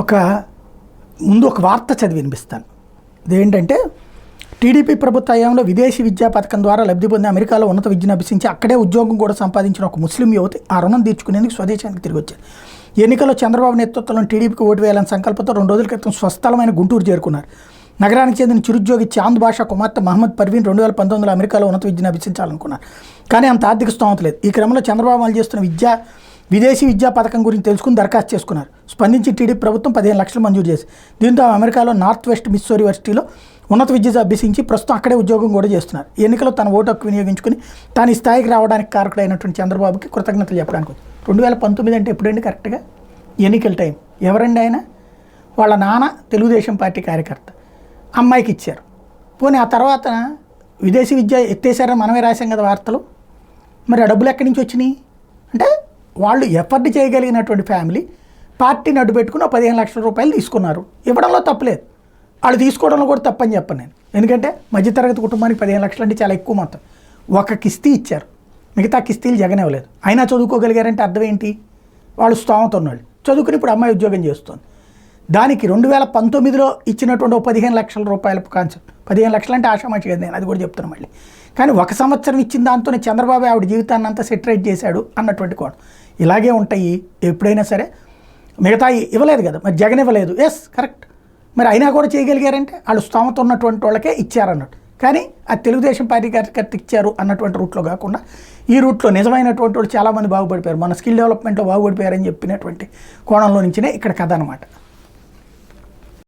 ఒక ముందు ఒక వార్త చదివి వినిపిస్తాను. ఇదేంటంటే టీడీపీ ప్రభుత్వ హయాంలో విదేశీ విద్యా పథకం ద్వారా లబ్ధి పొంది అమెరికాలో ఉన్నత విద్యను అభ్యసించి అక్కడే ఉద్యోగం కూడా సంపాదించిన ఒక ముస్లిం యువతి ఆ రుణం తీర్చుకునేందుకు స్వదేశానికి తిరిగి వచ్చారు. ఎన్నికల్లో చంద్రబాబు నేతృత్వంలో టీడీపీకి ఓటు వేయాలని సంకల్పంతో 2 రోజుల క్రితం స్వస్థలమైన గుంటూరు చేరుకున్నారు. నగరానికి చెందిన చిరుద్యోగి చాంద్ బాషా కుమార్తె మహమ్మద్ పర్వీన్ 2019లో అమెరికాలో ఉన్నత విద్యను అభ్యసించాలనుకున్నారు. కానీ అంత ఆర్థిక స్తోమత లేదు. ఈ క్రమంలో చంద్రబాబు అమలు చేస్తున్న విదేశీ విద్యా పథకం గురించి తెలుసుకుని దరఖాస్తు చేసుకున్నారు. స్పందించి టీడీపీ ప్రభుత్వం 15 లక్షలు మంజూరు చేసి దీంతో అమెరికాలో నార్త్ వెస్ట్ మిస్సూరీ యూనివర్సిటీలో ఉన్నత విద్య అభ్యసించి ప్రస్తుతం అక్కడే ఉద్యోగం కూడా చేస్తున్నారు. ఎన్నికలో తన ఓటు హక్కు వినియోగించుకుని తాను ఈ స్థాయికి రావడానికి కారకుడైనటువంటి చంద్రబాబుకి కృతజ్ఞతలు చెప్పడానికి 2019 అంటే ఎప్పుడండి కరెక్ట్గా ఎన్నికల టైం. ఎవరండి ఆయన? వాళ్ళ నాన్న తెలుగుదేశం పార్టీ కార్యకర్త, అమ్మాయికి ఇచ్చారు. పోనీ ఆ తర్వాత విదేశీ విద్య ఎత్తేసారని మనమే రాసాం కదా వార్తలు. మరి ఆ డబ్బులు ఎక్కడి నుంచి వచ్చినాయి అంటే వాళ్ళు ఎఫర్ట్ చేయగలిగినటువంటి ఫ్యామిలీ పార్టీని అడ్డు పెట్టుకుని 15 లక్షల రూపాయలు తీసుకున్నారు. ఇవ్వడంలో తప్పలేదు, వాళ్ళు తీసుకోవడంలో కూడా తప్పని చెప్పను నేను. ఎందుకంటే మధ్యతరగతి కుటుంబానికి 15 లక్షలు అంటే చాలా ఎక్కువ మొత్తం. ఒక కిస్తీ ఇచ్చారు, మిగతా కిస్తీలు జగన్ ఇవ్వలేదు. అయినా చదువుకోగలిగారంటే అర్థం ఏంటి? వాళ్ళు స్తోమత ఉన్నవాళ్ళు చదువుకుని ఇప్పుడు అమ్మాయి ఉద్యోగం చేస్తుంది. దానికి 2019లో ఇచ్చినటువంటి 15 లక్షల రూపాయల కాన్సెప్ట్, 15 లక్షలు అంటే ఆషామాషి కదా, నేను అది కూడా చెప్తున్నాను మళ్ళీ. కానీ 1 సంవత్సరం ఇచ్చిన దాంతోనే చంద్రబాబు ఆవిడ జీవితాన్ని అంతా సెటరేట్ చేశాడు అన్నటువంటి కోణం. ఇలాగే ఉంటాయి ఎప్పుడైనా సరే. మిగతా ఇవ్వలేదు కదా, మరి జగన్ ఇవ్వలేదు, ఎస్ కరెక్ట్. మరి అయినా కూడా చేయగలిగారంటే వాళ్ళు స్తోమత ఉన్నటువంటి వాళ్ళకే ఇచ్చారన్నట్టు. కానీ అది తెలుగుదేశం పార్టీ కార్యకర్త ఇచ్చారు అన్నటువంటి రూట్లో కాకుండా ఈ రూట్లో నిజమైనటువంటి వాళ్ళు చాలామంది బాగుపడిపోయారు. మన స్కిల్ డెవలప్మెంట్లో బాగుపడిపోయారని చెప్పినటువంటి కోణంలో నుంచినే ఇక్కడ కథ అనమాట.